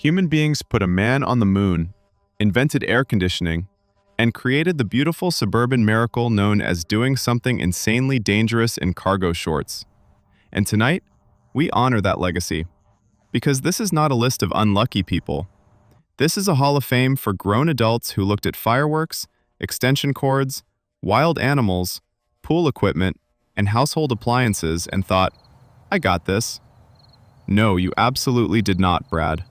Human beings put a man on the moon, invented air conditioning, and created the beautiful suburban miracle known as doing something insanely dangerous in cargo shorts. And tonight, we honor that legacy. Because this is not a list of unlucky people. This is a hall of fame for grown adults who looked at fireworks, extension cords, wild animals, pool equipment, and household appliances and thought, I got this. No, you absolutely did not, Brad.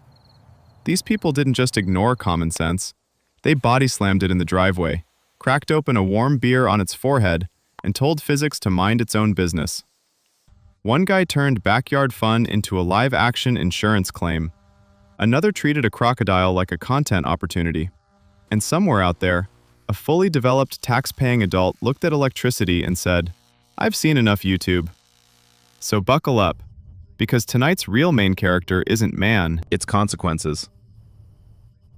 These people didn't just ignore common sense. They body-slammed it in the driveway, cracked open a warm beer on its forehead, and told physics to mind its own business. One guy turned backyard fun into a live-action insurance claim. Another treated a crocodile like a content opportunity. And somewhere out there, a fully developed tax-paying adult looked at electricity and said, I've seen enough YouTube. So buckle up, because tonight's real main character isn't man, it's consequences.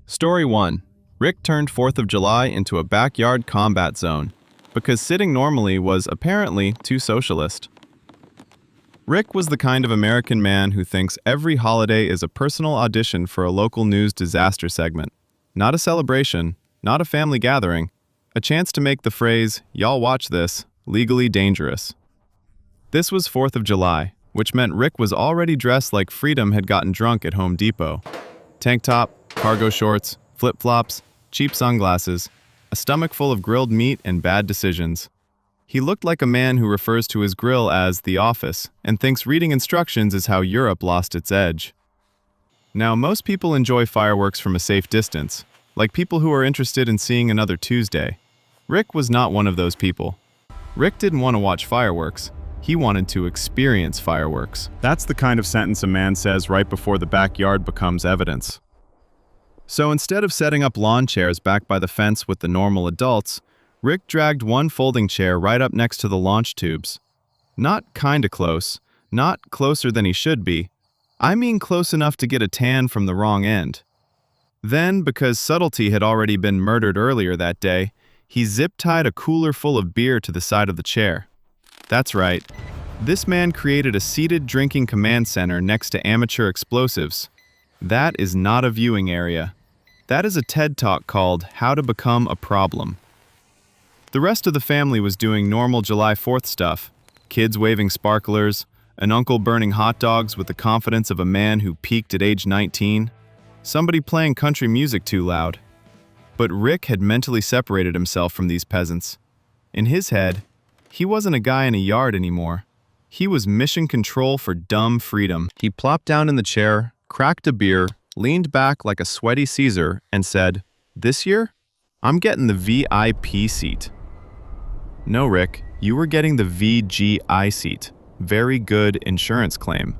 Story 1. Rick turned 4th of July into a backyard combat zone, because sitting normally was apparently too socialist. Rick was the kind of American man who thinks every holiday is a personal audition for a local news disaster segment. Not a celebration, not a family gathering, a chance to make the phrase, y'all watch this, legally dangerous. This was 4th of July, which meant Rick was already dressed like Freedom had gotten drunk at Home Depot. Tank top, cargo shorts, flip-flops, cheap sunglasses, a stomach full of grilled meat and bad decisions. He looked like a man who refers to his grill as the office and thinks reading instructions is how Europe lost its edge. Now, most people enjoy fireworks from a safe distance, like people who are interested in seeing another Tuesday. Rick was not one of those people. Rick didn't want to watch fireworks. He wanted to experience fireworks. That's the kind of sentence a man says right before the backyard becomes evidence. So instead of setting up lawn chairs back by the fence with the normal adults, Rick dragged one folding chair right up next to the launch tubes. Not kinda close, not closer than he should be. I mean close enough to get a tan from the wrong end. Then, because subtlety had already been murdered earlier that day, he zip-tied a cooler full of beer to the side of the chair. That's right. This man created a seated drinking command center next to amateur explosives. That is not a viewing area. That is a TED Talk called How to Become a Problem. The rest of the family was doing normal July 4th stuff. Kids waving sparklers, an uncle burning hot dogs with the confidence of a man who peaked at age 19, somebody playing country music too loud. But Rick had mentally separated himself from these peasants. In his head, he wasn't a guy in a yard anymore. He was mission control for dumb freedom. He plopped down in the chair, cracked a beer, leaned back like a sweaty Caesar, and said, This year, I'm getting the VIP seat. No, Rick, you were getting the VGI seat. Very good insurance claim.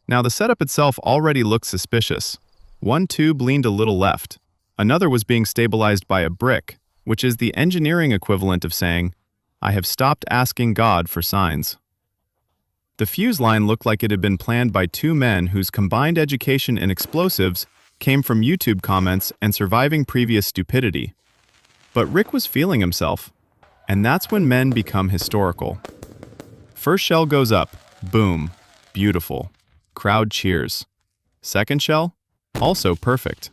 Now, the setup itself already looked suspicious. One tube leaned a little left. Another was being stabilized by a brick, which is the engineering equivalent of saying, I have stopped asking God for signs. The fuse line looked like it had been planned by two men whose combined education in explosives came from YouTube comments and surviving previous stupidity. But Rick was feeling himself. And that's when men become historical. First shell goes up. Boom. Beautiful. Crowd cheers. Second shell? Also perfect.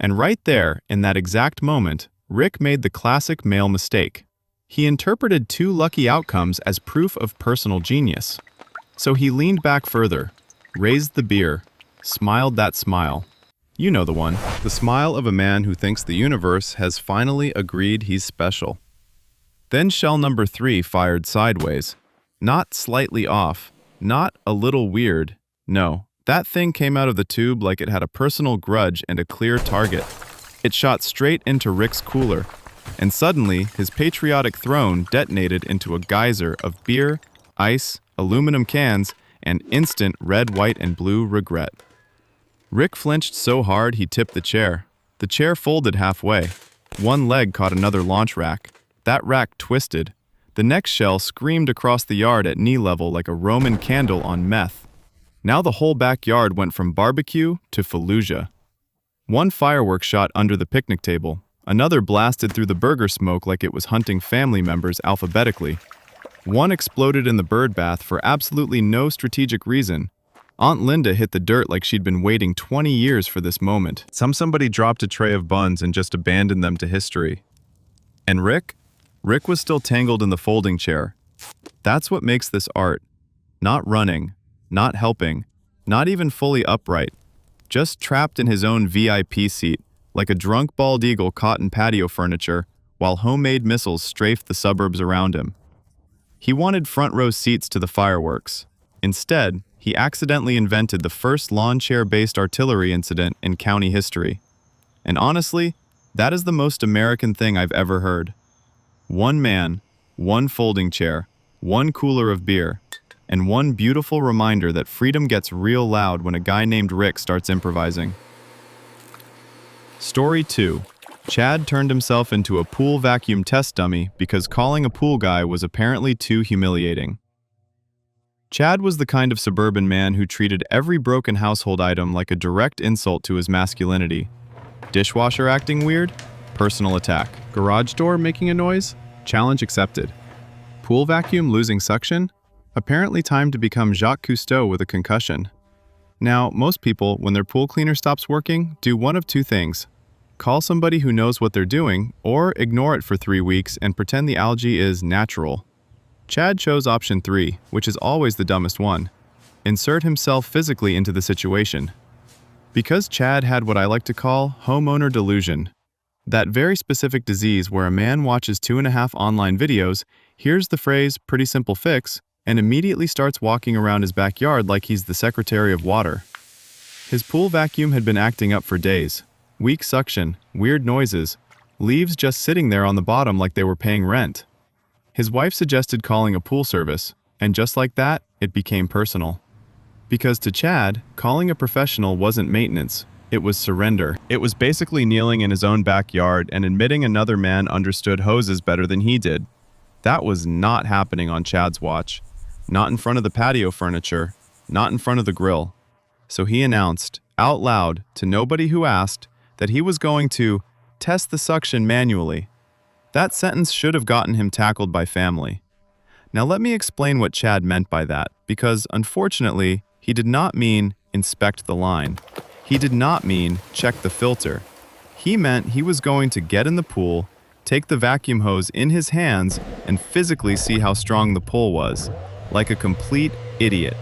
And right there, in that exact moment, Rick made the classic male mistake. He interpreted two lucky outcomes as proof of personal genius. So he leaned back further, raised the beer, smiled that smile. You know the one. The smile of a man who thinks the universe has finally agreed he's special. Then shell number 3 fired sideways. Not slightly off, not a little weird. No, that thing came out of the tube like it had a personal grudge and a clear target. It shot straight into Rick's cooler, and suddenly his patriotic throne detonated into a geyser of beer, ice, aluminum cans, and instant red, white, and blue regret. Rick flinched so hard he tipped the chair. The chair folded halfway. One leg caught another launch rack. That rack twisted. The next shell screamed across the yard at knee level like a Roman candle on meth. Now the whole backyard went from barbecue to Fallujah. One firework shot under the picnic table. Another blasted through the burger smoke like it was hunting family members alphabetically. One exploded in the bird bath for absolutely no strategic reason. Aunt Linda hit the dirt like she'd been waiting 20 years for this moment. Somebody dropped a tray of buns and just abandoned them to history. And Rick? Rick was still tangled in the folding chair. That's what makes this art. Not running, not helping, not even fully upright. Just trapped in his own VIP seat, like a drunk bald eagle caught in patio furniture, while homemade missiles strafed the suburbs around him. He wanted front row seats to the fireworks. Instead, he accidentally invented the first lawn chair-based artillery incident in county history. And honestly, that is the most American thing I've ever heard. One man, one folding chair, one cooler of beer, and one beautiful reminder that freedom gets real loud when a guy named Rick starts improvising. Story 2. Chad turned himself into a pool vacuum test dummy because calling a pool guy was apparently too humiliating. Chad was the kind of suburban man who treated every broken household item like a direct insult to his masculinity. Dishwasher acting weird? Personal attack. Garage door making a noise? Challenge accepted. Pool vacuum losing suction? Apparently time to become Jacques Cousteau with a concussion. Now, most people, when their pool cleaner stops working, do one of two things. Call somebody who knows what they're doing, or ignore it for 3 weeks and pretend the algae is natural. Chad chose option 3, which is always the dumbest one. Insert himself physically into the situation. Because Chad had what I like to call homeowner delusion. That very specific disease where a man watches 2.5 online videos, hears the phrase, "pretty simple fix," and immediately starts walking around his backyard like he's the Secretary of Water. His pool vacuum had been acting up for days. Weak suction, weird noises, leaves just sitting there on the bottom like they were paying rent. His wife suggested calling a pool service, and just like that, it became personal. Because to Chad, calling a professional wasn't maintenance, it was surrender. It was basically kneeling in his own backyard and admitting another man understood hoses better than he did. That was not happening on Chad's watch. Not in front of the patio furniture, not in front of the grill. So he announced, out loud, to nobody who asked, that he was going to test the suction manually. That sentence should have gotten him tackled by family. Now let me explain what Chad meant by that, because unfortunately, he did not mean inspect the line. He did not mean check the filter. He meant he was going to get in the pool, take the vacuum hose in his hands, and physically see how strong the pull was. Like a complete idiot.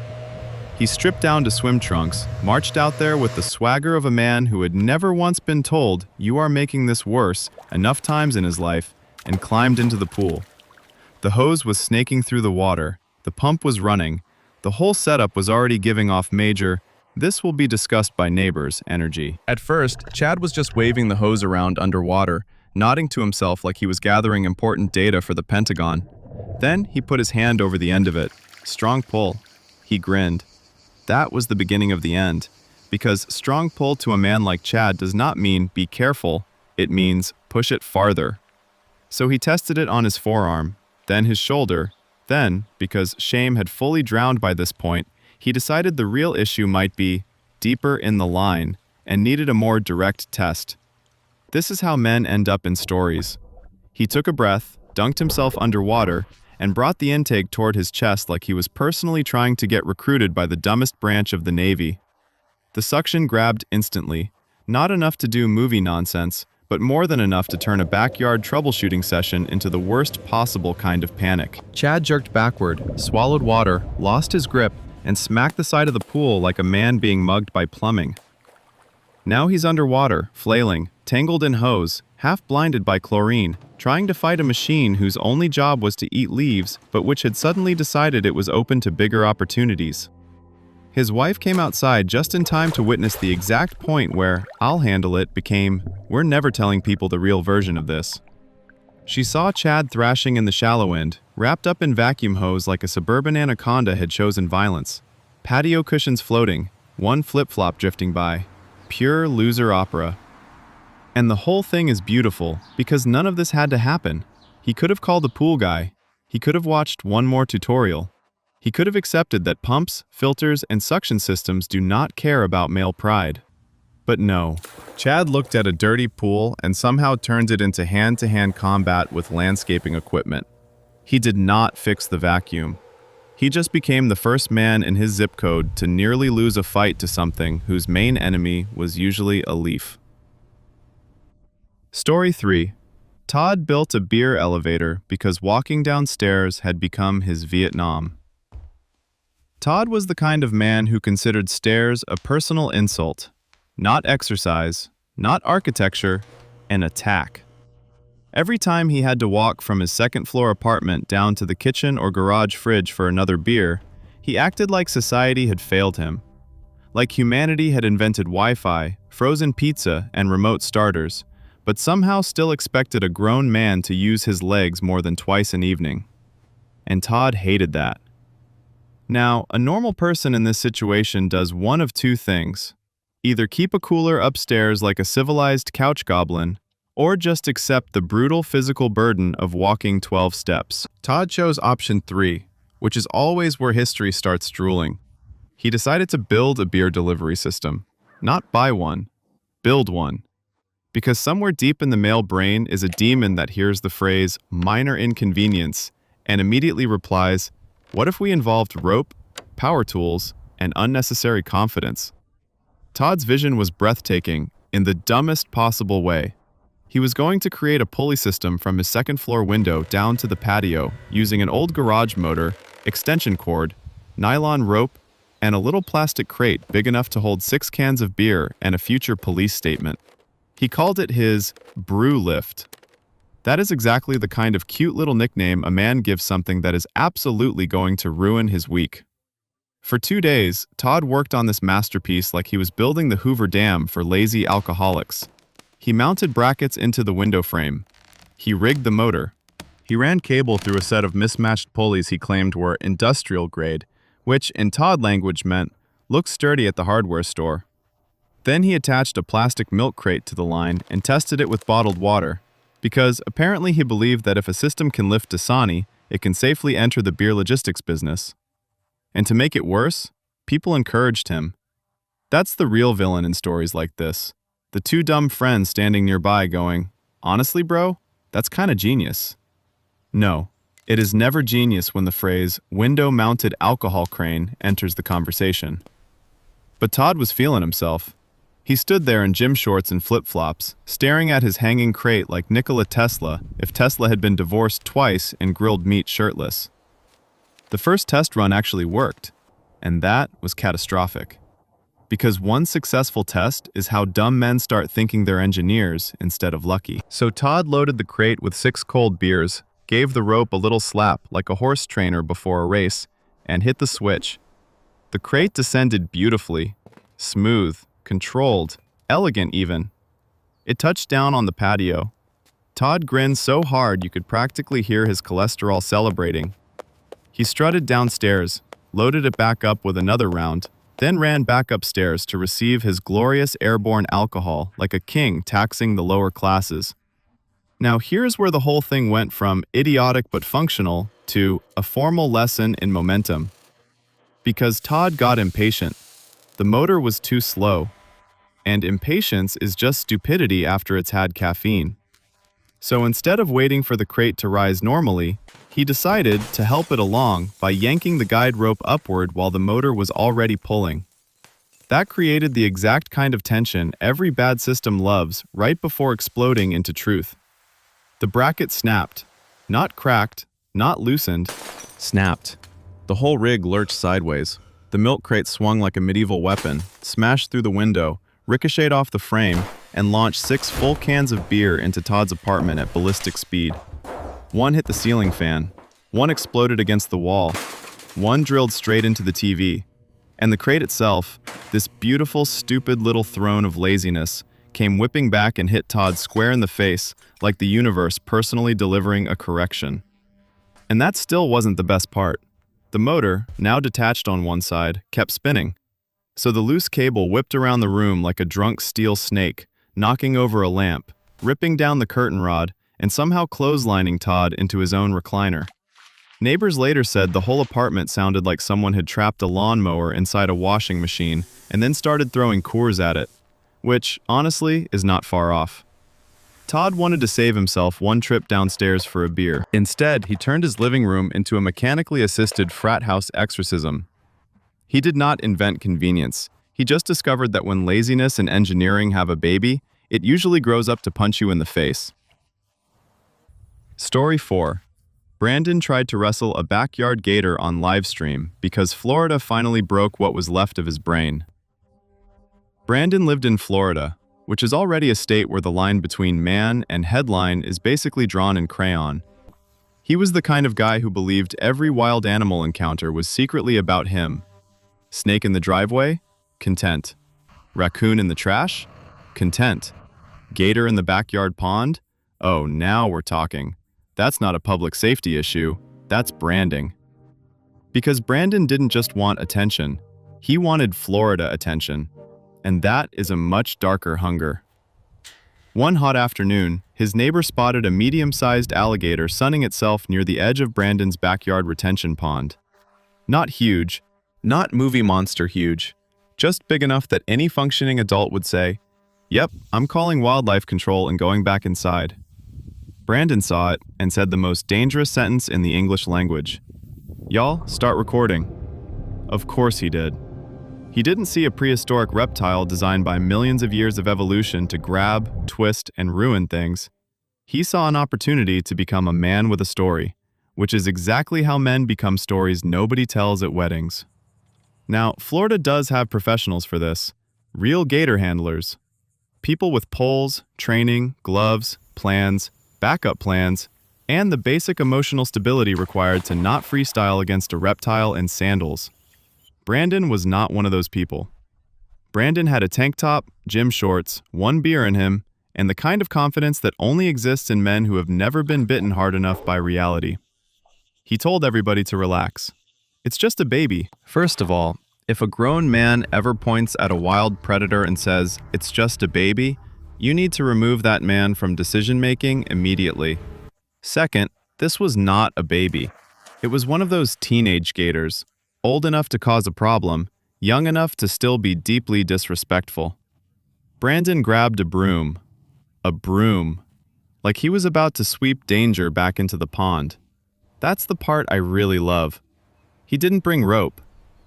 He stripped down to swim trunks, marched out there with the swagger of a man who had never once been told, "You are making this worse," enough times in his life, and climbed into the pool. The hose was snaking through the water, the pump was running, the whole setup was already giving off major, "this will be discussed by neighbors" energy. At first, Chad was just waving the hose around underwater, nodding to himself like he was gathering important data for the Pentagon. Then he put his hand over the end of it. Strong pull. He grinned. That was the beginning of the end, because strong pull to a man like Chad does not mean be careful, it means push it farther. So he tested it on his forearm, then his shoulder, then, because shame had fully drowned by this point, he decided the real issue might be deeper in the line and needed a more direct test. This is how men end up in stories. He took a breath, dunked himself underwater, and brought the intake toward his chest like he was personally trying to get recruited by the dumbest branch of the Navy. The suction grabbed instantly, not enough to do movie nonsense, but more than enough to turn a backyard troubleshooting session into the worst possible kind of panic. Chad jerked backward, swallowed water, lost his grip, and smacked the side of the pool like a man being mugged by plumbing. Now he's underwater, flailing, tangled in hose, half blinded by chlorine, trying to fight a machine whose only job was to eat leaves, but which had suddenly decided it was open to bigger opportunities. His wife came outside just in time to witness the exact point where "I'll handle it" became, "We're never telling people the real version of this." She saw Chad thrashing in the shallow end, wrapped up in vacuum hose like a suburban anaconda had chosen violence. Patio cushions floating, one flip-flop drifting by. Pure loser opera. And the whole thing is beautiful, because none of this had to happen. He could have called the pool guy. He could have watched one more tutorial. He could have accepted that pumps, filters, and suction systems do not care about male pride. But no. Chad looked at a dirty pool and somehow turned it into hand-to-hand combat with landscaping equipment. He did not fix the vacuum. He just became the first man in his zip code to nearly lose a fight to something whose main enemy was usually a leaf. Story 3. Todd built a beer elevator because walking downstairs had become his Vietnam. Todd was the kind of man who considered stairs a personal insult, not exercise, not architecture, an attack. Every time he had to walk from his second-floor apartment down to the kitchen or garage fridge for another beer, he acted like society had failed him. Like humanity had invented Wi-Fi, frozen pizza, and remote starters, but somehow still expected a grown man to use his legs more than twice an evening. And Todd hated that. Now, a normal person in this situation does one of two things. Either keep a cooler upstairs like a civilized couch goblin, or just accept the brutal physical burden of walking 12 steps. Todd chose option 3, which is always where history starts drooling. He decided to build a beer delivery system. Not buy one, build one. Because somewhere deep in the male brain is a demon that hears the phrase, minor inconvenience, and immediately replies, what if we involved rope, power tools, and unnecessary confidence? Todd's vision was breathtaking in the dumbest possible way. He was going to create a pulley system from his second-floor window down to the patio using an old garage motor, extension cord, nylon rope, and a little plastic crate big enough to hold 6 cans of beer and a future police statement. He called it his brew lift. That is exactly the kind of cute little nickname a man gives something that is absolutely going to ruin his week. For 2 days, Todd worked on this masterpiece like he was building the Hoover Dam for lazy alcoholics. He mounted brackets into the window frame. He rigged the motor. He ran cable through a set of mismatched pulleys he claimed were industrial grade, which in Todd language meant, look sturdy at the hardware store. Then he attached a plastic milk crate to the line and tested it with bottled water, because apparently he believed that if a system can lift Dasani, it can safely enter the beer logistics business. And to make it worse, people encouraged him. That's the real villain in stories like this. The 2 dumb friends standing nearby going, honestly, bro, that's kinda genius. No, it is never genius when the phrase, window-mounted alcohol crane, enters the conversation. But Todd was feeling himself. He stood there in gym shorts and flip-flops, staring at his hanging crate like Nikola Tesla if Tesla had been divorced twice and grilled meat shirtless. The first test run actually worked, and that was catastrophic. Because one successful test is how dumb men start thinking they're engineers instead of lucky. So Todd loaded the crate with 6 cold beers, gave the rope a little slap like a horse trainer before a race, and hit the switch. The crate descended beautifully, smooth, controlled, elegant even. It touched down on the patio. Todd grinned so hard you could practically hear his cholesterol celebrating. He strutted downstairs, loaded it back up with another round, then ran back upstairs to receive his glorious airborne alcohol like a king taxing the lower classes. Now here's where the whole thing went from idiotic but functional to a formal lesson in momentum. Because Todd got impatient. The motor was too slow. And impatience is just stupidity after it's had caffeine. So instead of waiting for the crate to rise normally, he decided to help it along by yanking the guide rope upward while the motor was already pulling. That created the exact kind of tension every bad system loves right before exploding into truth. The bracket snapped. Not cracked, not loosened, snapped. The whole rig lurched sideways. The milk crate swung like a medieval weapon, smashed through the window, ricocheted off the frame, and launched 6 full cans of beer into Todd's apartment at ballistic speed. One hit the ceiling fan, one exploded against the wall, one drilled straight into the TV, and the crate itself, this beautiful, stupid little throne of laziness, came whipping back and hit Todd square in the face like the universe personally delivering a correction. And that still wasn't the best part. The motor, now detached on one side, kept spinning. So the loose cable whipped around the room like a drunk steel snake, knocking over a lamp, ripping down the curtain rod, and somehow clotheslining Todd into his own recliner. Neighbors later said the whole apartment sounded like someone had trapped a lawnmower inside a washing machine and then started throwing Coors at it, which, honestly, is not far off. Todd wanted to save himself one trip downstairs for a beer. Instead, he turned his living room into a mechanically assisted frat house exorcism. He did not invent convenience. He just discovered that when laziness and engineering have a baby, it usually grows up to punch you in the face. Story 4. Brandon tried to wrestle a backyard gator on livestream because Florida finally broke what was left of his brain. Brandon lived in Florida, which is already a state where the line between man and headline is basically drawn in crayon. He was the kind of guy who believed every wild animal encounter was secretly about him. Snake in the driveway? Content. Raccoon in the trash? Content. Gator in the backyard pond? Oh, now we're talking. That's not a public safety issue, that's branding. Because Brandon didn't just want attention, he wanted Florida attention. And that is a much darker hunger. One hot afternoon, his neighbor spotted a medium-sized alligator sunning itself near the edge of Brandon's backyard retention pond. Not huge, not movie monster huge, just big enough that any functioning adult would say, "Yep, I'm calling wildlife control and going back inside." Brandon saw it and said the most dangerous sentence in the English language. "Y'all, start recording." Of course he did. He didn't see a prehistoric reptile designed by millions of years of evolution to grab, twist, and ruin things. He saw an opportunity to become a man with a story, which is exactly how men become stories nobody tells at weddings. Now, Florida does have professionals for this. Real gator handlers. People with poles, training, gloves, plans, backup plans, and the basic emotional stability required to not freestyle against a reptile in sandals. Brandon was not one of those people. Brandon had a tank top, gym shorts, one beer in him, and the kind of confidence that only exists in men who have never been bitten hard enough by reality. He told everybody to relax. It's just a baby. First of all, if a grown man ever points at a wild predator and says, "It's just a baby," you need to remove that man from decision-making immediately. Second, this was not a baby. It was one of those teenage gators, old enough to cause a problem, young enough to still be deeply disrespectful. Brandon grabbed a broom. A broom. Like he was about to sweep danger back into the pond. That's the part I really love. He didn't bring rope,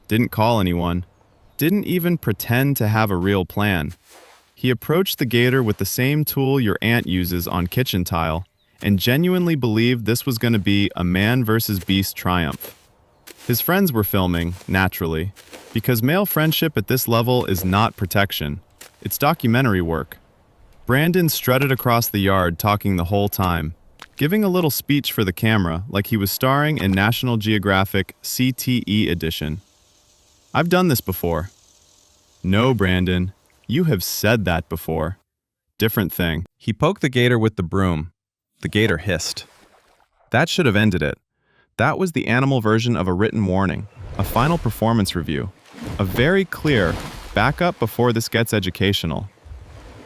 didn't call anyone, didn't even pretend to have a real plan. He approached the gator with the same tool your aunt uses on kitchen tile, and genuinely believed this was going to be a man versus beast triumph. His friends were filming, naturally, because male friendship at this level is not protection. It's documentary work. Brandon strutted across the yard talking the whole time, giving a little speech for the camera like he was starring in National Geographic CTE edition. "I've done this before." "No, Brandon, you have said that before." Different thing. He poked the gator with the broom. The gator hissed. That should have ended it. That was the animal version of a written warning, a final performance review, a very clear, back up before this gets educational.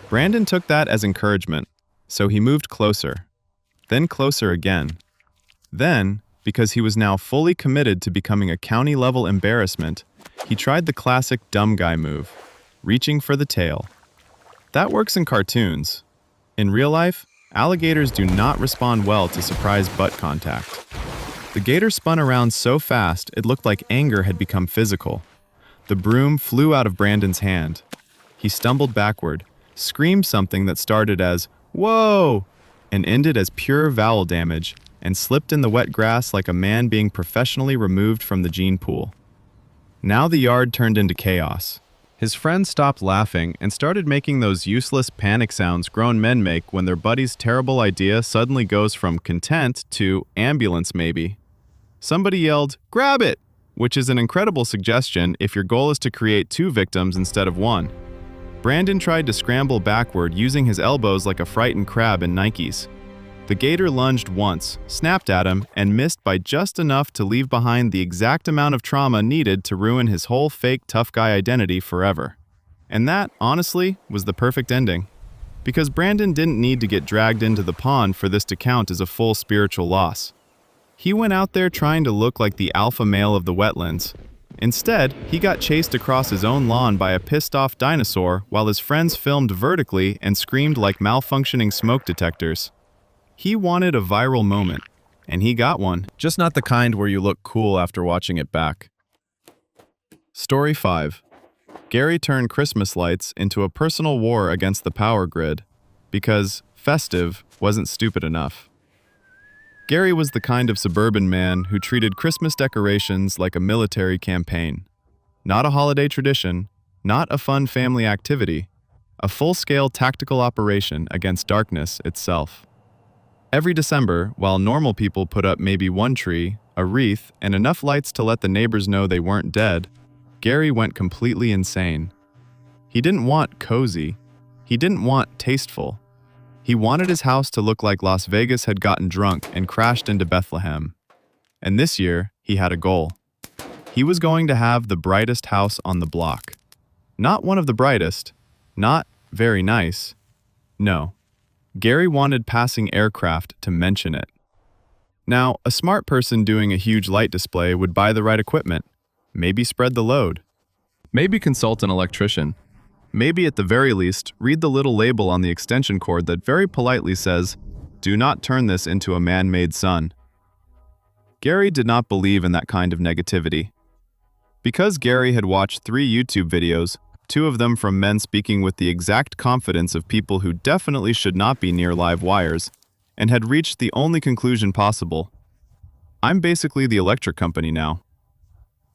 Brandon took that as encouragement, so he moved closer, then closer again. Then, because he was now fully committed to becoming a county-level embarrassment, he tried the classic dumb guy move, reaching for the tail. That works in cartoons. In real life, alligators do not respond well to surprise butt contact. The gator spun around so fast it looked like anger had become physical. The broom flew out of Brandon's hand. He stumbled backward, screamed something that started as, "Whoa!" and ended as pure vowel damage, and slipped in the wet grass like a man being professionally removed from the gene pool. Now the yard turned into chaos. His friends stopped laughing and started making those useless panic sounds grown men make when their buddy's terrible idea suddenly goes from content to ambulance maybe. Somebody yelled, "Grab it!" which is an incredible suggestion if your goal is to create 2 victims instead of 1. Brandon tried to scramble backward using his elbows like a frightened crab in Nikes. The gator lunged once, snapped at him, and missed by just enough to leave behind the exact amount of trauma needed to ruin his whole fake tough guy identity forever. And that, honestly, was the perfect ending. Because Brandon didn't need to get dragged into the pond for this to count as a full spiritual loss. He went out there trying to look like the alpha male of the wetlands, Instead, he got chased across his own lawn by a pissed-off dinosaur while his friends filmed vertically and screamed like malfunctioning smoke detectors. He wanted a viral moment, and he got one, just not the kind where you look cool after watching it back. Story 5. Gary turned Christmas lights into a personal war against the power grid because festive wasn't stupid enough. Gary was the kind of suburban man who treated Christmas decorations like a military campaign. Not a holiday tradition, not a fun family activity, a full-scale tactical operation against darkness itself. Every December, while normal people put up maybe one tree, a wreath, and enough lights to let the neighbors know they weren't dead, Gary went completely insane. He didn't want cozy. He didn't want tasteful. He wanted his house to look like Las Vegas had gotten drunk and crashed into Bethlehem. And this year, he had a goal. He was going to have the brightest house on the block. Not one of the brightest, not very nice. No. Gary wanted passing aircraft to mention it. Now, a smart person doing a huge light display would buy the right equipment, maybe spread the load, maybe consult an electrician. Maybe at the very least, read the little label on the extension cord that very politely says, "Do not turn this into a man-made sun." Gary did not believe in that kind of negativity. Because Gary had watched 3 YouTube videos, 2 of them from men speaking with the exact confidence of people who definitely should not be near live wires, and had reached the only conclusion possible. I'm basically the electric company now.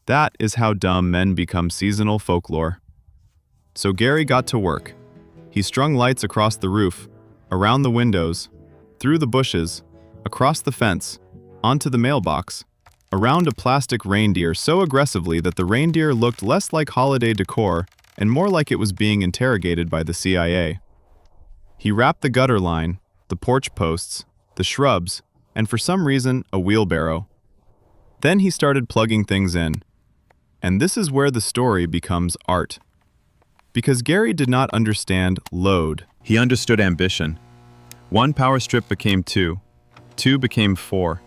That is how dumb men become seasonal folklore. So Gary got to work. He strung lights across the roof, around the windows, through the bushes, across the fence, onto the mailbox, around a plastic reindeer so aggressively that the reindeer looked less like holiday decor and more like it was being interrogated by the CIA. He wrapped the gutter line, the porch posts, the shrubs, and for some reason, a wheelbarrow. Then he started plugging things in. And this is where the story becomes art. Because Gary did not understand load, he understood ambition. 1 power strip became 2. 2 became 4.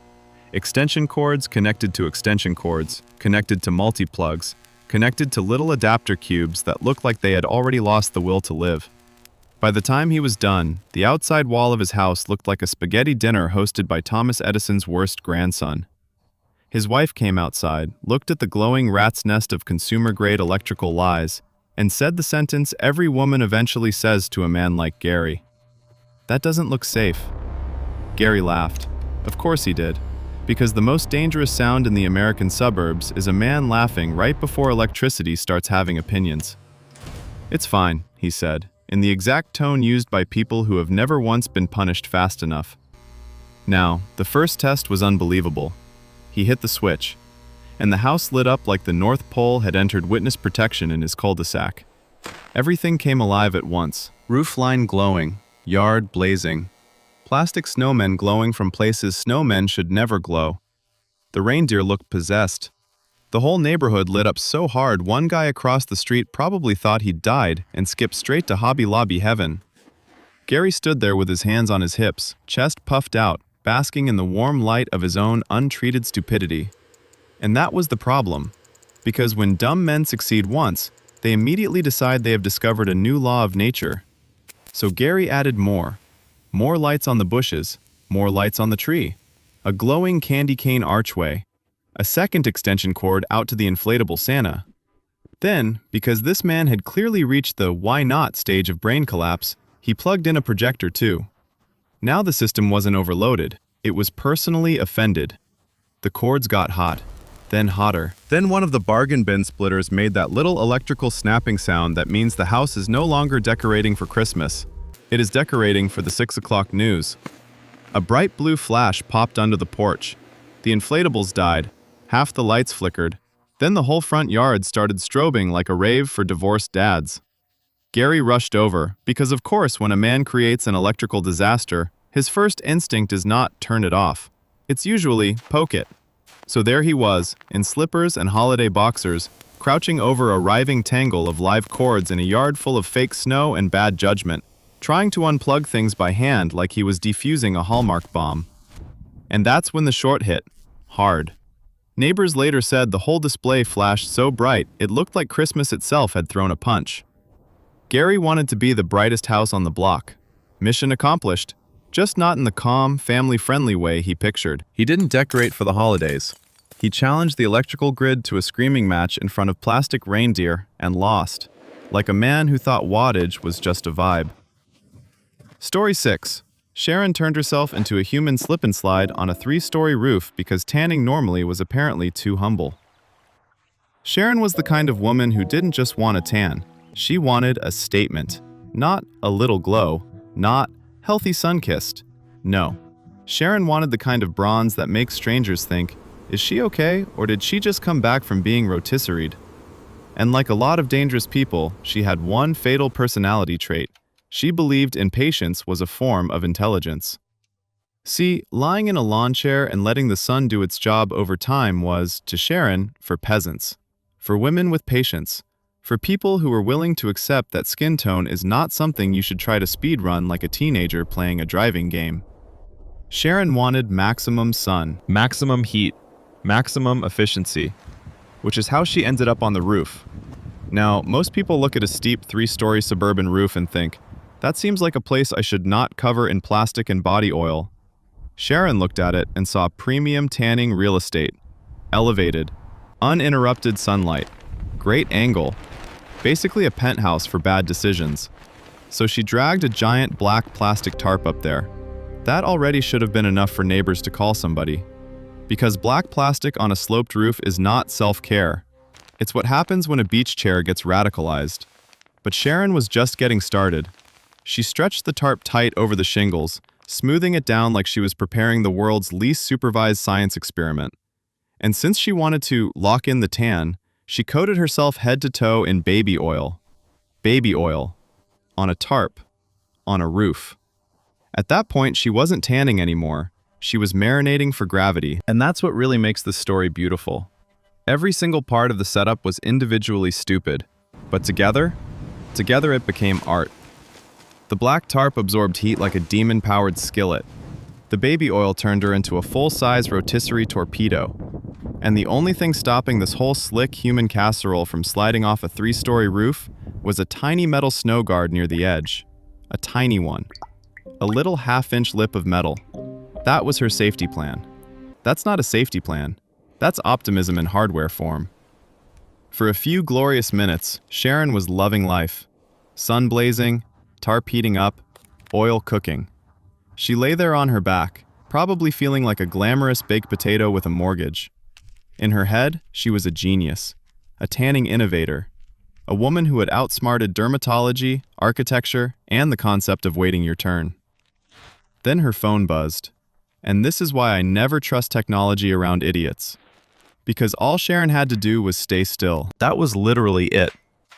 Extension cords connected to extension cords, connected to multi-plugs, connected to little adapter cubes that looked like they had already lost the will to live. By the time he was done, the outside wall of his house looked like a spaghetti dinner hosted by Thomas Edison's worst grandson. His wife came outside, looked at the glowing rat's nest of consumer-grade electrical lies, and said the sentence every woman eventually says to a man like Gary. "That doesn't look safe." Gary laughed. Of course he did, because the most dangerous sound in the American suburbs is a man laughing right before electricity starts having opinions. "It's fine," he said, in the exact tone used by people who have never once been punished fast enough. Now, the first test was unbelievable. He hit the switch, and the house lit up like the North Pole had entered witness protection in his cul-de-sac. Everything came alive at once. Roof line glowing, yard blazing, plastic snowmen glowing from places snowmen should never glow. The reindeer looked possessed. The whole neighborhood lit up so hard one guy across the street probably thought he'd died and skipped straight to Hobby Lobby heaven. Gary stood there with his hands on his hips, chest puffed out, basking in the warm light of his own untreated stupidity. And that was the problem, because when dumb men succeed once, they immediately decide they have discovered a new law of nature. So Gary added more lights on the bushes, more lights on the tree, a glowing candy cane archway, a second extension cord out to the inflatable Santa. Then, because this man had clearly reached the why not stage of brain collapse, he plugged in a projector too. Now the system wasn't overloaded, it was personally offended. The cords got hot. Then hotter. Then one of the bargain bin splitters made that little electrical snapping sound that means the house is no longer decorating for Christmas. It is decorating for the 6 o'clock news. A bright blue flash popped under the porch. The inflatables died. Half the lights flickered. Then the whole front yard started strobing like a rave for divorced dads. Gary rushed over, because of course when a man creates an electrical disaster, his first instinct is not turn it off. It's usually poke it. So there he was, in slippers and holiday boxers, crouching over a writhing tangle of live cords in a yard full of fake snow and bad judgment, trying to unplug things by hand like he was defusing a Hallmark bomb. And that's when the short hit. Hard. Neighbors later said the whole display flashed so bright it looked like Christmas itself had thrown a punch. Gary wanted to be the brightest house on the block. Mission accomplished, just not in the calm, family-friendly way he pictured. He didn't decorate for the holidays. He challenged the electrical grid to a screaming match in front of plastic reindeer and lost, like a man who thought wattage was just a vibe. Story 6. Sharon turned herself into a human slip-and-slide on a 3-story roof because tanning normally was apparently too humble. Sharon was the kind of woman who didn't just want a tan. She wanted a statement. Not a little glow. Not healthy sun-kissed. No. Sharon wanted the kind of bronze that makes strangers think, is she okay, or did she just come back from being rotisseried? And like a lot of dangerous people, she had one fatal personality trait. She believed impatience was a form of intelligence. See, lying in a lawn chair and letting the sun do its job over time was, to Sharon, for peasants. For women with patience. For people who were willing to accept that skin tone is not something you should try to speedrun like a teenager playing a driving game. Sharon wanted maximum sun, maximum heat, maximum efficiency, which is how she ended up on the roof. Now, most people look at a steep 3-story suburban roof and think, that seems like a place I should not cover in plastic and body oil. Sharon looked at it and saw premium tanning real estate, elevated, uninterrupted sunlight, great angle, basically a penthouse for bad decisions. So she dragged a giant black plastic tarp up there. That already should have been enough for neighbors to call somebody. Because black plastic on a sloped roof is not self-care. It's what happens when a beach chair gets radicalized. But Sharon was just getting started. She stretched the tarp tight over the shingles, smoothing it down like she was preparing the world's least supervised science experiment. And since she wanted to lock in the tan, she coated herself head to toe in baby oil. Baby oil. On a tarp. On a roof. At that point, she wasn't tanning anymore. She was marinating for gravity. And that's what really makes this story beautiful. Every single part of the setup was individually stupid. But together it became art. The black tarp absorbed heat like a demon-powered skillet. The baby oil turned her into a full-size rotisserie torpedo. And the only thing stopping this whole slick human casserole from sliding off a 3-story roof was a tiny metal snow guard near the edge. A tiny one. A little half-inch lip of metal. That was her safety plan. That's not a safety plan. That's optimism in hardware form. For a few glorious minutes, Sharon was loving life. Sun blazing, tarp heating up, oil cooking. She lay there on her back, probably feeling like a glamorous baked potato with a mortgage. In her head, she was a genius, a tanning innovator, a woman who had outsmarted dermatology, architecture, and the concept of waiting your turn. Then her phone buzzed. And this is why I never trust technology around idiots. Because all Sharon had to do was stay still. That was literally it.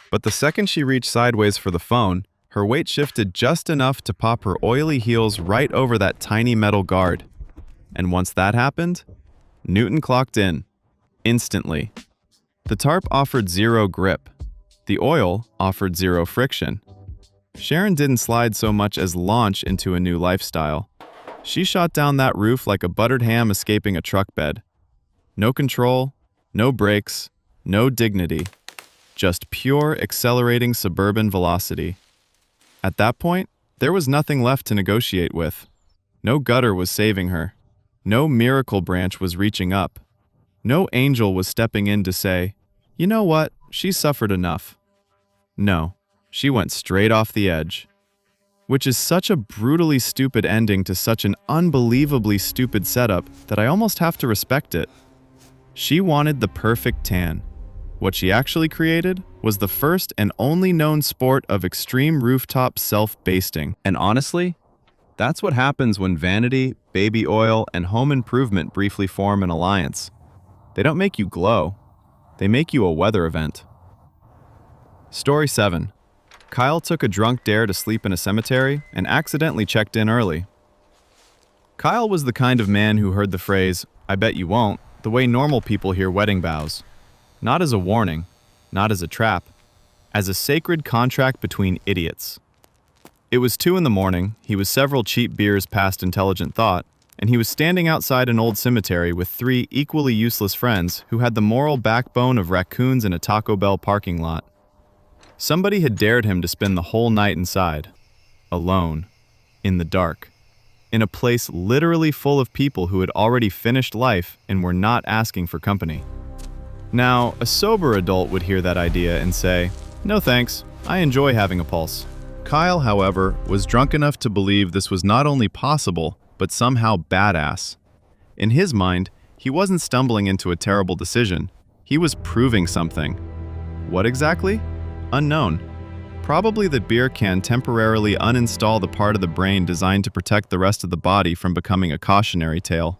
But the second she reached sideways for the phone, her weight shifted just enough to pop her oily heels right over that tiny metal guard. And once that happened, Newton clocked in. Instantly. The tarp offered zero grip. The oil offered zero friction. Sharon didn't slide so much as launch into a new lifestyle. She shot down that roof like a buttered ham escaping a truck bed. No control, no brakes, no dignity. Just pure, accelerating suburban velocity. At that point, there was nothing left to negotiate with. No gutter was saving her. No miracle branch was reaching up. No angel was stepping in to say, you know what, she's suffered enough. No, she went straight off the edge. Which is such a brutally stupid ending to such an unbelievably stupid setup that I almost have to respect it. She wanted the perfect tan. What she actually created was the first and only known sport of extreme rooftop self-basting. And honestly, that's what happens when vanity, baby oil, and home improvement briefly form an alliance. They don't make you glow. They make you a weather event. Story 7. Kyle took a drunk dare to sleep in a cemetery and accidentally checked in early. Kyle was the kind of man who heard the phrase, "I bet you won't," the way normal people hear wedding vows. Not as a warning, not as a trap, as a sacred contract between idiots. It was 2 in the morning, he was several cheap beers past intelligent thought, and he was standing outside an old cemetery with three equally useless friends who had the moral backbone of raccoons in a Taco Bell parking lot. Somebody had dared him to spend the whole night inside, alone, in the dark, in a place literally full of people who had already finished life and were not asking for company. Now, a sober adult would hear that idea and say, "No thanks, I enjoy having a pulse." Kyle, however, was drunk enough to believe this was not only possible, but somehow badass. In his mind, he wasn't stumbling into a terrible decision. He was proving something. What exactly? Unknown. Probably that beer can temporarily uninstall the part of the brain designed to protect the rest of the body from becoming a cautionary tale.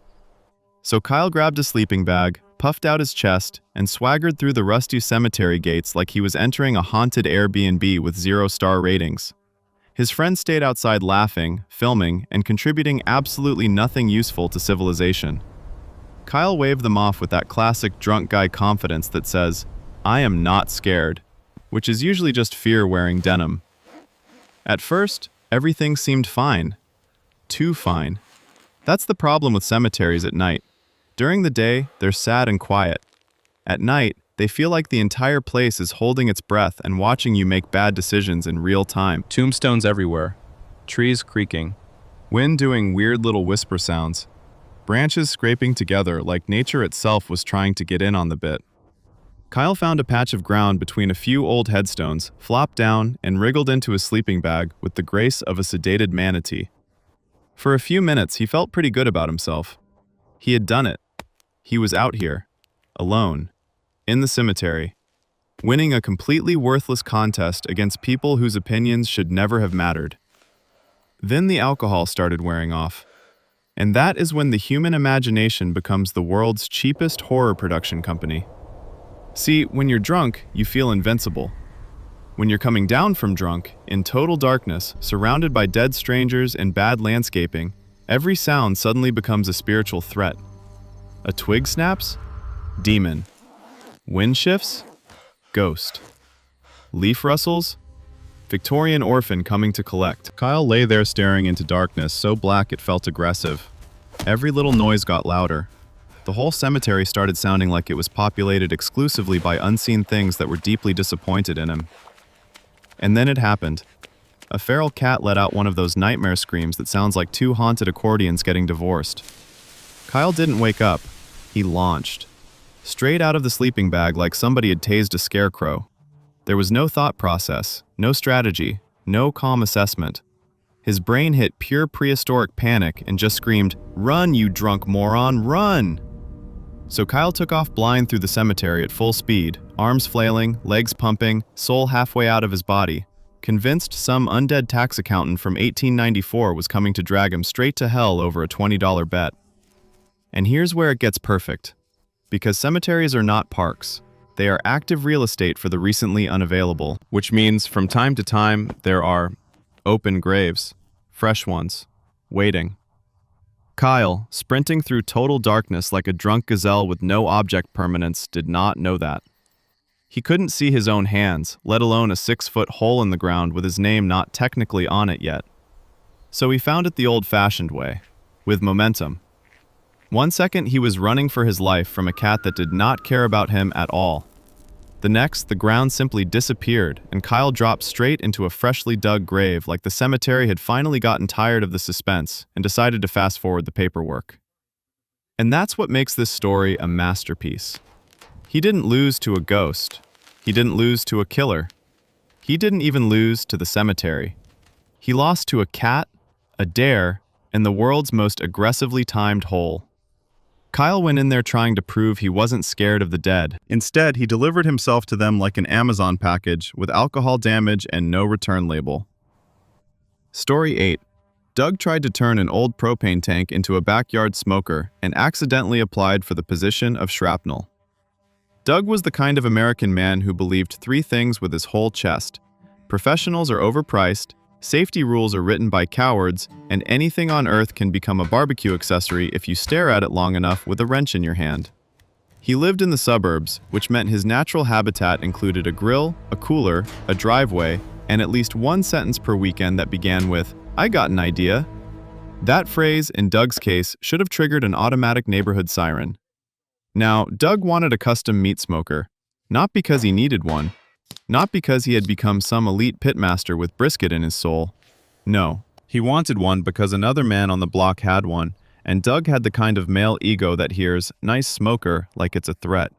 So Kyle grabbed a sleeping bag, puffed out his chest, and swaggered through the rusty cemetery gates like he was entering a haunted Airbnb with 0-star ratings. His friends stayed outside laughing, filming, and contributing absolutely nothing useful to civilization. Kyle waved them off with that classic drunk guy confidence that says, "I am not scared," which is usually just fear wearing denim. At first, everything seemed fine. Too fine. That's the problem with cemeteries at night. During the day, they're sad and quiet. At night, they feel like the entire place is holding its breath and watching you make bad decisions in real time. Tombstones everywhere, trees creaking, wind doing weird little whisper sounds, branches scraping together like nature itself was trying to get in on the bit. Kyle found a patch of ground between a few old headstones, flopped down, and wriggled into his sleeping bag with the grace of a sedated manatee. For a few minutes, he felt pretty good about himself. He had done it. He was out here, alone, in the cemetery, winning a completely worthless contest against people whose opinions should never have mattered. Then the alcohol started wearing off. And that is when the human imagination becomes the world's cheapest horror production company. See, when you're drunk, you feel invincible. When you're coming down from drunk, in total darkness, surrounded by dead strangers and bad landscaping, every sound suddenly becomes a spiritual threat. A twig snaps? Demon. Wind shifts? Ghost. Leaf rustles? Victorian orphan coming to collect. Kyle lay there staring into darkness, so black it felt aggressive. Every little noise got louder. The whole cemetery started sounding like it was populated exclusively by unseen things that were deeply disappointed in him. And then it happened. A feral cat let out one of those nightmare screams that sounds like two haunted accordions getting divorced. Kyle didn't wake up. He launched. Straight out of the sleeping bag like somebody had tased a scarecrow. There was no thought process, no strategy, no calm assessment. His brain hit pure prehistoric panic and just screamed, "Run, you drunk moron, run!" So Kyle took off blind through the cemetery at full speed, arms flailing, legs pumping, soul halfway out of his body, convinced some undead tax accountant from 1894 was coming to drag him straight to hell over a $20 bet. And here's where it gets perfect. Because cemeteries are not parks. They are active real estate for the recently unavailable, which means from time to time there are open graves, fresh ones, waiting. Kyle, sprinting through total darkness like a drunk gazelle with no object permanence, did not know that. He couldn't see his own hands, let alone a 6-foot hole in the ground with his name not technically on it yet. So he found it the old-fashioned way, with momentum. 1 second, he was running for his life from a cat that did not care about him at all. The next, the ground simply disappeared, and Kyle dropped straight into a freshly dug grave like the cemetery had finally gotten tired of the suspense and decided to fast forward the paperwork. And that's what makes this story a masterpiece. He didn't lose to a ghost. He didn't lose to a killer. He didn't even lose to the cemetery. He lost to a cat, a dare, and the world's most aggressively timed hole. Kyle went in there trying to prove he wasn't scared of the dead. Instead, he delivered himself to them like an Amazon package with alcohol damage and no return label. Story 8. Doug tried to turn an old propane tank into a backyard smoker and accidentally applied for the position of shrapnel. Doug was the kind of American man who believed 3 things with his whole chest. Professionals are overpriced, safety rules are written by cowards, and anything on earth can become a barbecue accessory if you stare at it long enough with a wrench in your hand. He lived in the suburbs, which meant his natural habitat included a grill, a cooler, a driveway, and at least one sentence per weekend that began with, "I got an idea." That phrase, in Doug's case, should have triggered an automatic neighborhood siren. Now, Doug wanted a custom meat smoker, not because he needed one, not because he had become some elite pitmaster with brisket in his soul. No, he wanted one because another man on the block had one, and Doug had the kind of male ego that hears, "nice smoker," like it's a threat.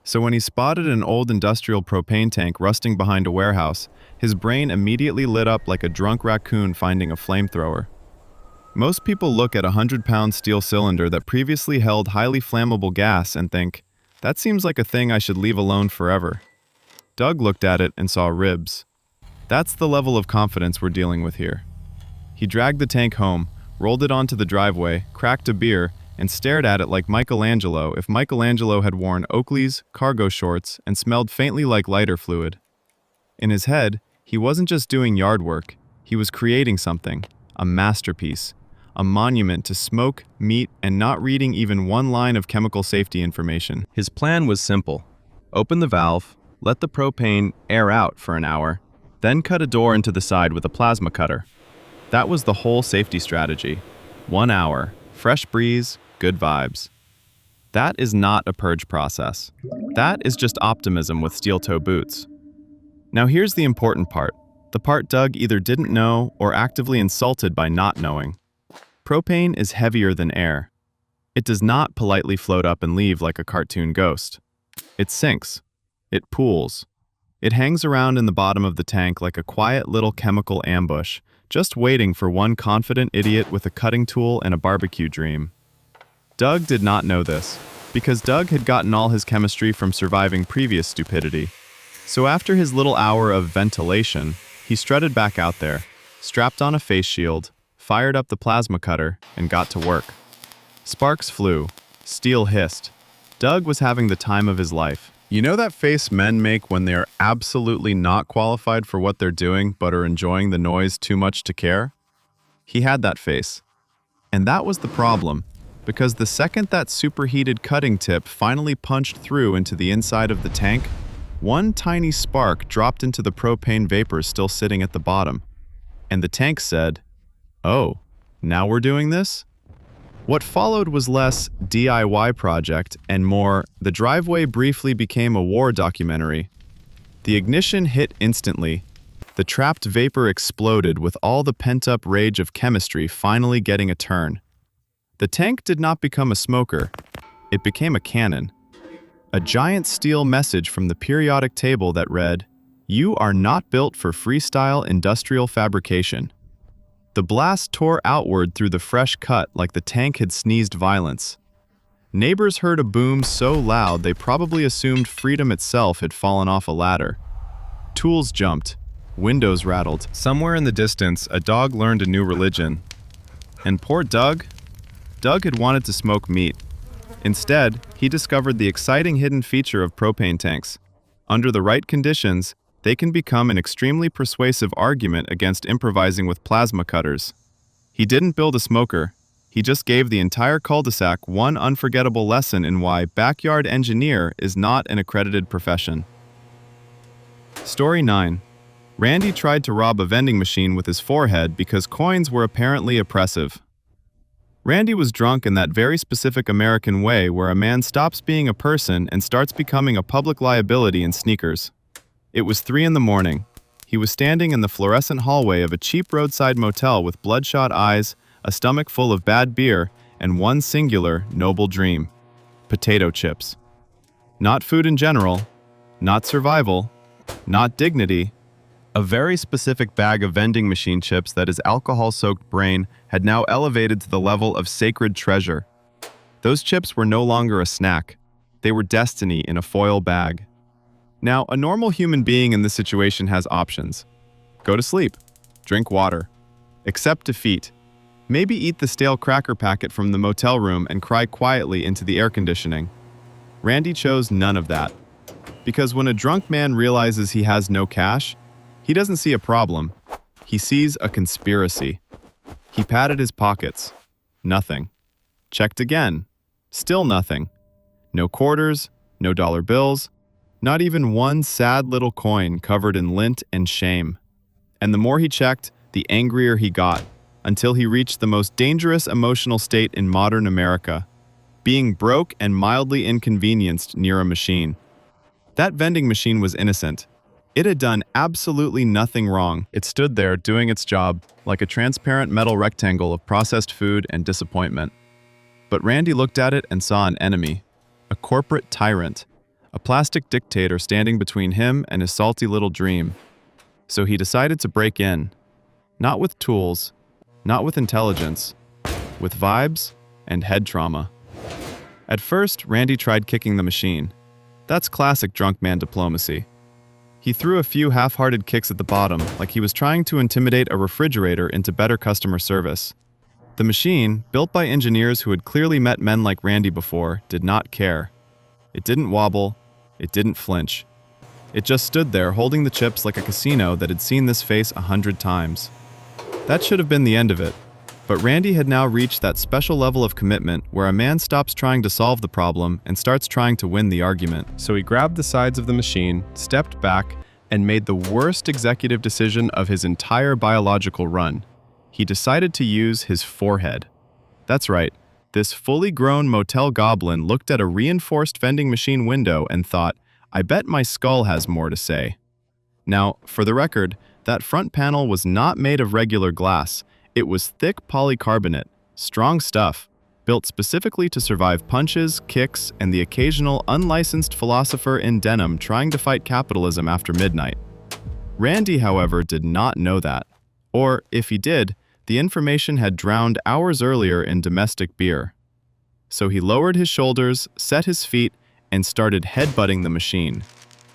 So when he spotted an old industrial propane tank rusting behind a warehouse, his brain immediately lit up like a drunk raccoon finding a flamethrower. Most people look at a 100-pound steel cylinder that previously held highly flammable gas and think, that seems like a thing I should leave alone forever. Doug looked at it and saw ribs. That's the level of confidence we're dealing with here. He dragged the tank home, rolled it onto the driveway, cracked a beer, and stared at it like Michelangelo if Michelangelo had worn Oakley's, cargo shorts, and smelled faintly like lighter fluid. In his head, he wasn't just doing yard work, he was creating something, a masterpiece, a monument to smoke, meat, and not reading even one line of chemical safety information. His plan was simple. Open the valve, let the propane air out for an hour, then cut a door into the side with a plasma cutter. That was the whole safety strategy. 1 hour, fresh breeze, good vibes. That is not a purge process. That is just optimism with steel-toe boots. Now here's the important part, the part Doug either didn't know or actively insulted by not knowing. Propane is heavier than air. It does not politely float up and leave like a cartoon ghost. It sinks. It pools. It hangs around in the bottom of the tank like a quiet little chemical ambush, just waiting for one confident idiot with a cutting tool and a barbecue dream. Doug did not know this, because Doug had gotten all his chemistry from surviving previous stupidity. So after his little hour of ventilation, he strutted back out there, strapped on a face shield, fired up the plasma cutter, and got to work. Sparks flew. Steel hissed. Doug was having the time of his life. You know that face men make when they are absolutely not qualified for what they're doing but are enjoying the noise too much to care? He had that face. And that was the problem, because the second that superheated cutting tip finally punched through into the inside of the tank, one tiny spark dropped into the propane vapors still sitting at the bottom. And the tank said, "Oh, now we're doing this?" What followed was less DIY project and more, the driveway briefly became a war documentary. The ignition hit instantly. The trapped vapor exploded with all the pent-up rage of chemistry finally getting a turn. The tank did not become a smoker. It became a cannon. A giant steel message from the periodic table that read, "You are not built for freestyle industrial fabrication." The blast tore outward through the fresh cut like the tank had sneezed violence. Neighbors heard a boom so loud they probably assumed freedom itself had fallen off a ladder. Tools jumped. Windows rattled. Somewhere in the distance, a dog learned a new religion. And poor Doug? Doug had wanted to smoke meat. Instead, he discovered the exciting hidden feature of propane tanks. Under the right conditions, they can become an extremely persuasive argument against improvising with plasma cutters. He didn't build a smoker. He just gave the entire cul-de-sac one unforgettable lesson in why backyard engineer is not an accredited profession. Story 9. Randy tried to rob a vending machine with his forehead because coins were apparently oppressive. Randy was drunk in that very specific American way where a man stops being a person and starts becoming a public liability in sneakers. It was 3 in the morning. He was standing in the fluorescent hallway of a cheap roadside motel with bloodshot eyes, a stomach full of bad beer, and one singular, noble dream: potato chips. Not food in general, not survival, not dignity. A very specific bag of vending machine chips that his alcohol-soaked brain had now elevated to the level of sacred treasure. Those chips were no longer a snack. They were destiny in a foil bag. Now, a normal human being in this situation has options. Go to sleep, drink water, accept defeat, maybe eat the stale cracker packet from the motel room and cry quietly into the air conditioning. Randy chose none of that. Because when a drunk man realizes he has no cash, he doesn't see a problem. He sees a conspiracy. He patted his pockets. Nothing. Checked again. Still nothing. No quarters, no dollar bills, not even one sad little coin covered in lint and shame. And the more he checked, the angrier he got. until he reached the most dangerous emotional state in modern America, being broke and mildly inconvenienced near a machine. That vending machine was innocent. It had done absolutely nothing wrong. It stood there doing its job, like a transparent metal rectangle of processed food and disappointment. But Randy looked at it and saw an enemy, a corporate tyrant, a plastic dictator standing between him and his salty little dream. So he decided to break in, not with tools, not with intelligence, with vibes and head trauma. At first, Randy tried kicking the machine. That's classic drunk man diplomacy. He threw a few half-hearted kicks at the bottom, like he was trying to intimidate a refrigerator into better customer service. The machine, built by engineers who had clearly met men like Randy before, did not care. It didn't wobble, it didn't flinch. It just stood there holding the chips like a casino that had seen this face 100 times. That should have been the end of it. But Randy had now reached that special level of commitment where a man stops trying to solve the problem and starts trying to win the argument. So he grabbed the sides of the machine, stepped back, and made the worst executive decision of his entire biological run. He decided to use his forehead. That's right, this fully grown motel goblin looked at a reinforced vending machine window and thought, I bet my skull has more to say. Now, for the record, that front panel was not made of regular glass. It was thick polycarbonate, strong stuff, built specifically to survive punches, kicks, and the occasional unlicensed philosopher in denim trying to fight capitalism after midnight. Randy, however, did not know that. Or, if he did, the information had drowned hours earlier in domestic beer. So he lowered his shoulders, set his feet, and started headbutting the machine.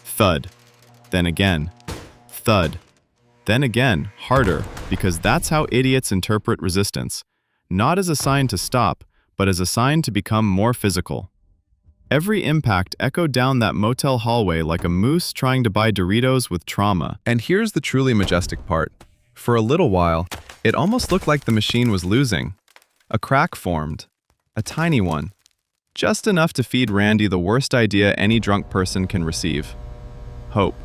Thud. Then again. Thud. Then again, harder, because that's how idiots interpret resistance. Not as a sign to stop, but as a sign to become more physical. Every impact echoed down that motel hallway like a moose trying to buy Doritos with trauma. And here's the truly majestic part. For a little while, it almost looked like the machine was losing. A crack formed. A tiny one. Just enough to feed Randy the worst idea any drunk person can receive. Hope.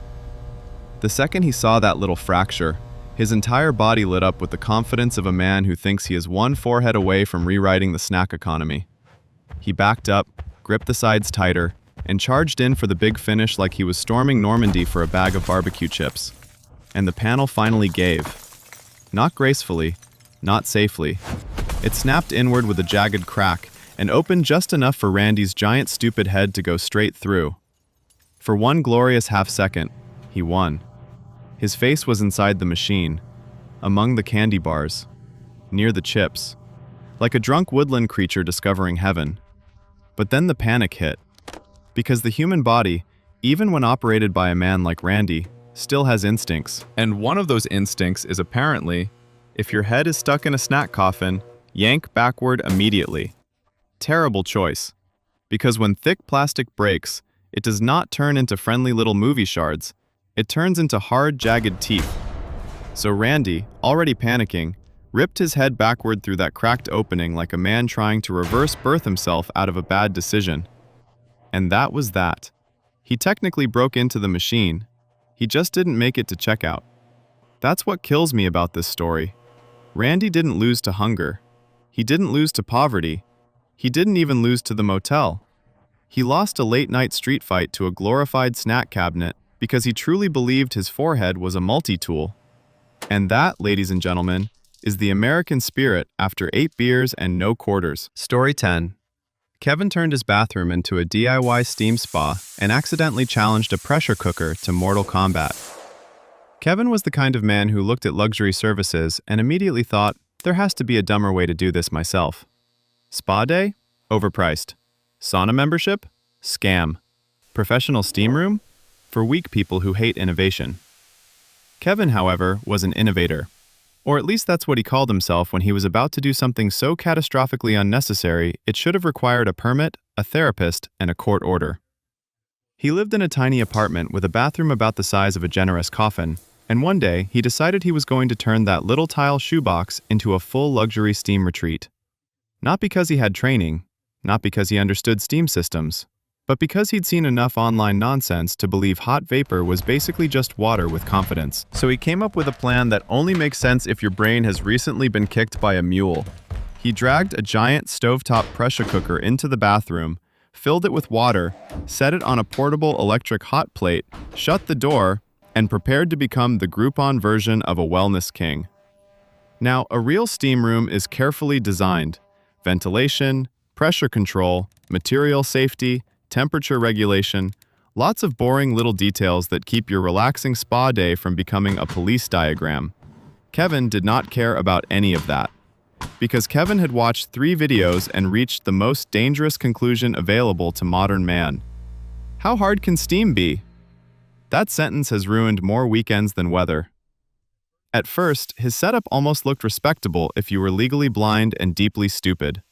The second he saw that little fracture, his entire body lit up with the confidence of a man who thinks he is one forehead away from rewriting the snack economy. He backed up, gripped the sides tighter, and charged in for the big finish like he was storming Normandy for a bag of barbecue chips. And the panel finally gave. Not gracefully, not safely. It snapped inward with a jagged crack and opened just enough for Randy's giant stupid head to go straight through. For one glorious half-second, he won. His face was inside the machine, among the candy bars, near the chips, like a drunk woodland creature discovering heaven. But then the panic hit, because the human body, even when operated by a man like Randy, still has instincts. And one of those instincts is apparently, if your head is stuck in a snack coffin, yank backward immediately. Terrible choice, because when thick plastic breaks, it does not turn into friendly little movie shards. It turns into hard, jagged teeth. So Randy, already panicking, ripped his head backward through that cracked opening like a man trying to reverse birth himself out of a bad decision. And that was that. He technically broke into the machine. He just didn't make it to checkout. That's what kills me about this story. Randy didn't lose to hunger. He didn't lose to poverty. He didn't even lose to the motel. He lost a late-night street fight to a glorified snack cabinet because he truly believed his forehead was a multi-tool. And that, ladies and gentlemen, is the American spirit after 8 beers and no quarters. Story 10. Kevin turned his bathroom into a DIY steam spa and accidentally challenged a pressure cooker to Mortal Kombat. Kevin was the kind of man who looked at luxury services and immediately thought, there has to be a dumber way to do this myself. Spa day? Overpriced. Sauna membership? Scam. Professional steam room? For weak people who hate innovation. Kevin, however, was an innovator. Or at least that's what he called himself when he was about to do something so catastrophically unnecessary it should have required a permit, a therapist, and a court order. He lived in a tiny apartment with a bathroom about the size of a generous coffin, and one day he decided he was going to turn that little tile shoebox into a full luxury steam retreat. Not because he had training, not because he understood steam systems, But because he'd seen enough online nonsense to believe hot vapor was basically just water with confidence, so he came up with a plan that only makes sense if your brain has recently been kicked by a mule. He dragged a giant stovetop pressure cooker into the bathroom, filled it with water, set it on a portable electric hot plate, shut the door, and prepared to become the Groupon version of a wellness king. Now, a real steam room is carefully designed. Ventilation, pressure control, material safety, temperature regulation, lots of boring little details that keep your relaxing spa day from becoming a police diagram. Kevin did not care about any of that. Because Kevin had watched 3 videos and reached the most dangerous conclusion available to modern man. How hard can steam be? That sentence has ruined more weekends than weather. At first, his setup almost looked respectable if you were legally blind and deeply stupid.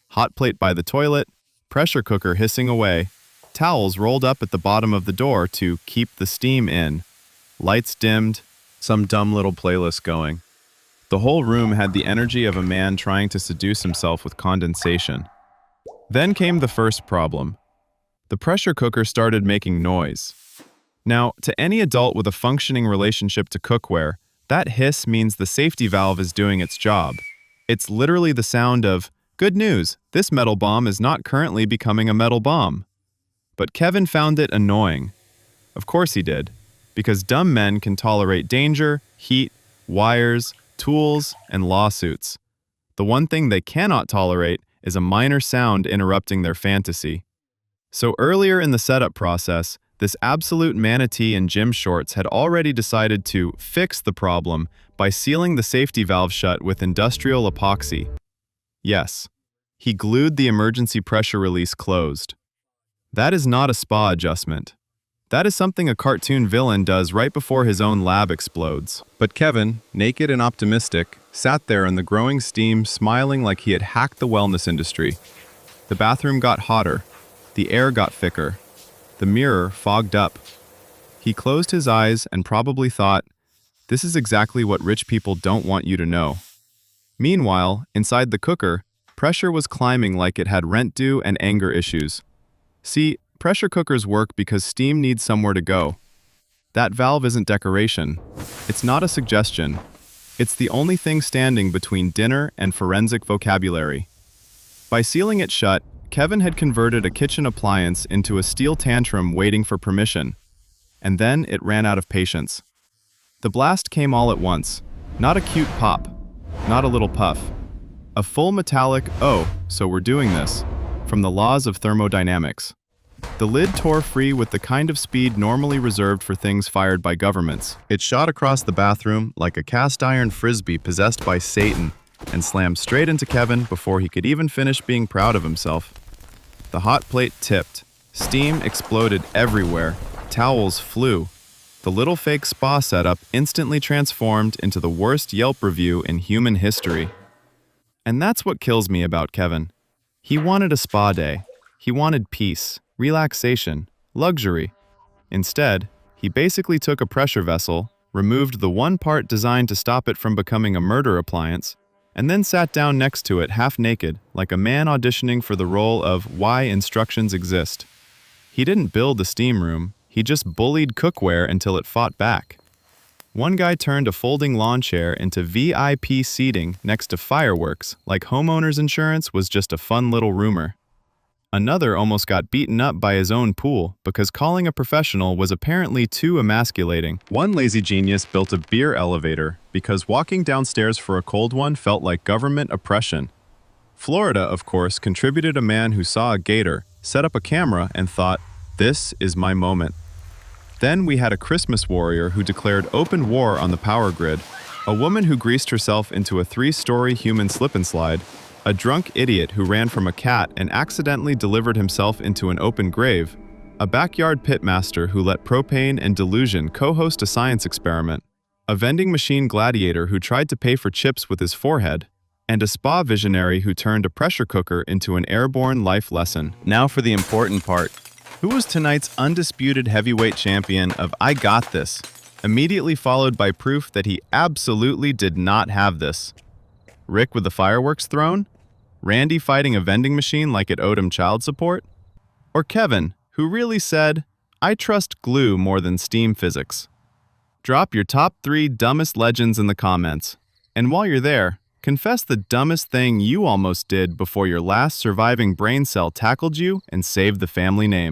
Hot plate by the toilet, pressure cooker hissing away, towels rolled up at the bottom of the door to keep the steam in, lights dimmed, some dumb little playlist going. The whole room had the energy of a man trying to seduce himself with condensation. Then came the first problem. The pressure cooker started making noise. Now, to any adult with a functioning relationship to cookware, that hiss means the safety valve is doing its job. It's literally the sound of, "Good news, this metal bomb is not currently becoming a metal bomb." But Kevin found it annoying. Of course he did, because dumb men can tolerate danger, heat, wires, tools, and lawsuits. The one thing they cannot tolerate is a minor sound interrupting their fantasy. So earlier in the setup process, this absolute manatee in gym shorts had already decided to fix the problem by sealing the safety valve shut with industrial epoxy. Yes, he glued the emergency pressure release closed. That is not a spa adjustment. That is something a cartoon villain does right before his own lab explodes. But Kevin, naked and optimistic, sat there in the growing steam smiling like he had hacked the wellness industry. The bathroom got hotter. The air got thicker. The mirror fogged up. He closed his eyes and probably thought, "This is exactly what rich people don't want you to know." Meanwhile, inside the cooker, pressure was climbing like it had rent due and anger issues. See, pressure cookers work because steam needs somewhere to go. That valve isn't decoration. It's not a suggestion. It's the only thing standing between dinner and forensic vocabulary. By sealing it shut, Kevin had converted a kitchen appliance into a steel tantrum waiting for permission. And then it ran out of patience. The blast came all at once. Not a cute pop. Not a little puff. A full metallic, "Oh, so we're doing this," from the laws of thermodynamics. The lid tore free with the kind of speed normally reserved for things fired by governments. It shot across the bathroom like a cast-iron frisbee possessed by Satan and slammed straight into Kevin before he could even finish being proud of himself. The hot plate tipped. Steam exploded everywhere. Towels flew. The little fake spa setup instantly transformed into the worst Yelp review in human history. And that's what kills me about Kevin. He wanted a spa day. He wanted peace, relaxation, luxury. Instead, he basically took a pressure vessel, removed the one part designed to stop it from becoming a murder appliance, and then sat down next to it half naked, like a man auditioning for the role of Why Instructions Exist. He didn't build the steam room, he just bullied cookware until it fought back. One guy turned a folding lawn chair into VIP seating next to fireworks, like homeowners insurance was just a fun little rumor. Another almost got beaten up by his own pool because calling a professional was apparently too emasculating. One lazy genius built a beer elevator because walking downstairs for a cold one felt like government oppression. Florida, of course, contributed a man who saw a gator, set up a camera, and thought, "This is my moment." Then we had a Christmas warrior who declared open war on the power grid, a woman who greased herself into a 3-story human slip and slide, a drunk idiot who ran from a cat and accidentally delivered himself into an open grave, a backyard pitmaster who let propane and delusion co-host a science experiment, a vending machine gladiator who tried to pay for chips with his forehead, and a spa visionary who turned a pressure cooker into an airborne life lesson. Now for the important part. Who was tonight's undisputed heavyweight champion of I Got This, immediately followed by proof that he absolutely did not have this? Rick with the fireworks thrown? Randy fighting a vending machine like it owed him child support? Or Kevin, who really said, "I trust glue more than steam physics"? Drop your top 3 dumbest legends in the comments. And while you're there, confess the dumbest thing you almost did before your last surviving brain cell tackled you and saved the family name.